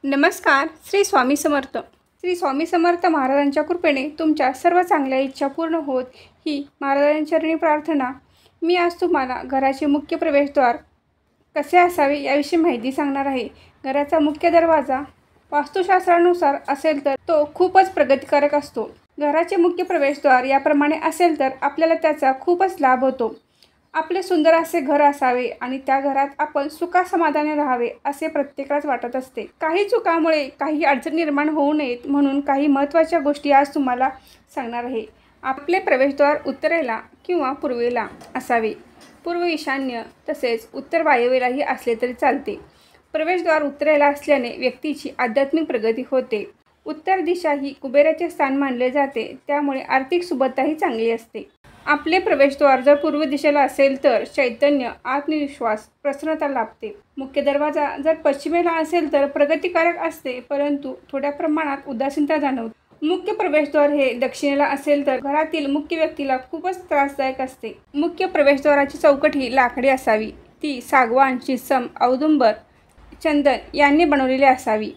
नमस्कार. श्री स्वामी समर्थ. श्री स्वामी समर्थ महाराजांच्या कृपेने तुमच्या सर्व चांगल्या इच्छा पूर्ण होत ही महाराजांच्या चरणी प्रार्थना. मी आज तुम्हाला घराचे मुख्य प्रवेशद्वार कसे असावे याविषयी माहिती सांगणार आहे. घराचा मुख्य दरवाजा वास्तुशास्त्रानुसार असेल तर तो खूपच प्रगतिकारक असतो. घराचे मुख्य प्रवेशद्वार याप्रमाणे असेल तर आपल्याला त्याचा खूपच लाभ होतो. आपले सुंदर असे घर असावे आणि त्या घरात आपण सुखासमाधाने राहावे असे प्रत्येकालाच वाटत असते. काही चुकामुळे काही अडचणी निर्माण होऊ नयेत म्हणून काही महत्त्वाच्या गोष्टी आज तुम्हाला सांगणार आहे. आपले प्रवेशद्वार उत्तरेला किंवा पूर्वेला असावे. पूर्व ईशान्य तसेच उत्तर वायव्येलाही असले तरी चालते. प्रवेशद्वार उत्तरेला असल्याने व्यक्तीची आध्यात्मिक प्रगती होते. उत्तर दिशा ही कुबेराचे स्थान मानले जाते, त्यामुळे आर्थिक सुबत्ताही चांगली असते. आपले प्रवेशद्वार जर पूर्व दिशेला असेल तर चैतन्य, आत्मविश्वास, प्रसन्नता लाभते. मुख्य दरवाजा जर पश्चिमेला असेल तर प्रगतिकारक असते, परंतु थोड्या प्रमाणात उदासीनता जाणवते. मुख्य प्रवेशद्वार हे दक्षिणेला असेल तर घरातील मुख्य व्यक्तीला खूपच त्रासदायक असते. मुख्य प्रवेशद्वाराची चौकट ही लाकडी असावी. ती सागवान, शिसम, औदुंबर, चंदन यांनी बनवलेली असावी.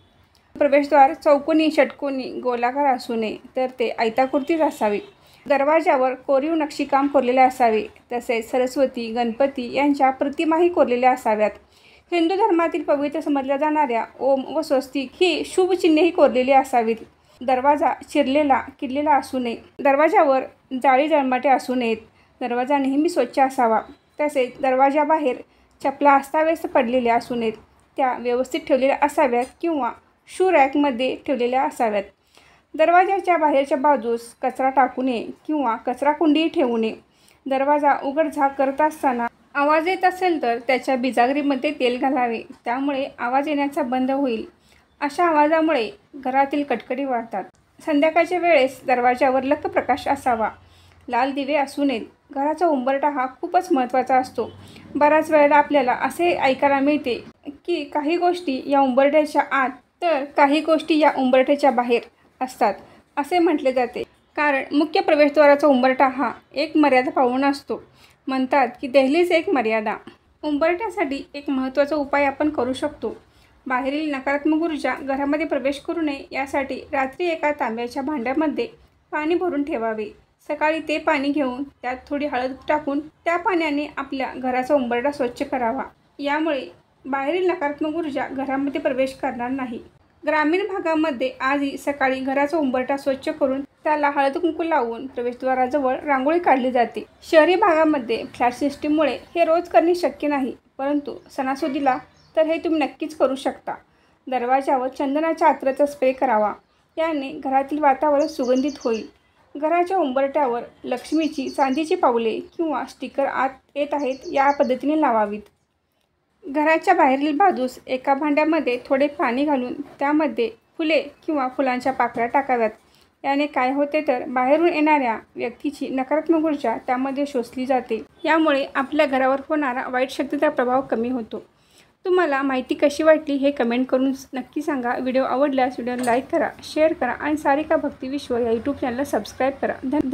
प्रवेशद्वार चौकोनी, षटकोनी, गोलाकार असू नये, तर ते आयताकृतीच असावे. दरवाजावर कोरीव नक्षीकाम कोरलेले असावे. तसेच सरस्वती, गणपती यांच्या प्रतिमाही कोरलेल्या असाव्यात. हिंदू धर्मातील पवित्र समजल्या जाणाऱ्या ओम व स्वस्तिक ही शुभ चिन्हेही कोरलेली असावीत. दरवाजा चिरलेला, किडलेला असू नये. दरवाजावर जाळी जळमाटे असू नयेत. दरवाजा नेहमी स्वच्छ असावा. तसेच दरवाजाबाहेर चपला अस्ताव्यस्त पडलेल्या असू नयेत. त्या व्यवस्थित ठेवलेल्या असाव्यात किंवा शू रॅकमध्ये ठेवलेल्या असाव्यात. दरवाजाच्या बाहेरच्या बाजूस कचरा टाकू नये किंवा कचराकुंडी ठेवू नये. दरवाजा उघडझाप करत असताना आवाज येत असेल तर त्याच्या बिजागरीमध्ये तेल घालावे, त्यामुळे आवाज येण्याचा बंद होईल. अशा आवाजामुळे घरातील कटकटी वाढतात. संध्याकाळच्या वेळेस दरवाजावर लख्ख प्रकाश असावा. लाल दिवे असू नयेत. घराचा उंबरठा हा खूपच महत्त्वाचा असतो. बऱ्याच वेळेला आपल्याला असे ऐकायला मिळते की काही गोष्टी या उंबरठ्याच्या आत तर काही गोष्टी या उंबरठ्याच्या बाहेर असतात असे म्हटले जाते. कारण मुख्य प्रवेशद्वाराचा उंबरठा हा एक मर्यादा पाळून असतो. म्हणतात की दहलीज एक मर्यादा. उंबरठ्यासाठी एक महत्त्वाचा उपाय आपण करू शकतो. बाहेरील नकारात्मक ऊर्जा घरामध्ये प्रवेश करू नये यासाठी रात्री एका तांब्याच्या भांड्यामध्ये पाणी भरून ठेवावे. सकाळी ते पाणी घेऊन त्यात थोडी हळद टाकून त्या पाण्याने आपल्या घराचा उंबरठा स्वच्छ करावा. यामुळे बाहेरील नकारात्मक ऊर्जा घरामध्ये प्रवेश करणार नाही. ग्रामीण भागामध्ये आजही सकाळी घराचा उंबरठा स्वच्छ करून त्याला हळद कुंकू लावून प्रवेशद्वाराजवळ रांगोळी काढली जाते. शहरी भागामध्ये फ्लॅट सिस्टीममुळे हे रोज करणे शक्य नाही, परंतु सणासुदीला तर हे तुम्ही नक्कीच करू शकता. दरवाजावर चंदनाच्या अत्तराचा स्प्रे करावा. याने घरातील वातावरण सुगंधित होईल. घराच्या उंबरठ्यावर लक्ष्मीची चांदीची पावले किंवा स्टिकर आत येत आहेत या पद्धतीने लावावीत. घराच्या बाहेरील बाजूस एका भांड्यामध्ये थोडे पाणी घालून त्यामध्ये फुले किंवा फुलांच्या पाकळ्या टाकाव्यात. याने काय होते तर बाहेरून येणाऱ्या व्यक्तीची नकारात्मक ऊर्जा त्यामध्ये शोषली जाते. यामुळे आपल्या घरावर होणारा वाईट शक्तीचा प्रभाव कमी होतो. तुम्हाला माहिती कशी वाटली हे कमेंट करून नक्की सांगा. व्हिडिओ आवडल्यास व्हिडिओला लाईक करा, शेअर करा आणि सारिका भक्ती विश्व या यूट्यूब चॅनलला सबस्क्राईब करा. धन्यवाद.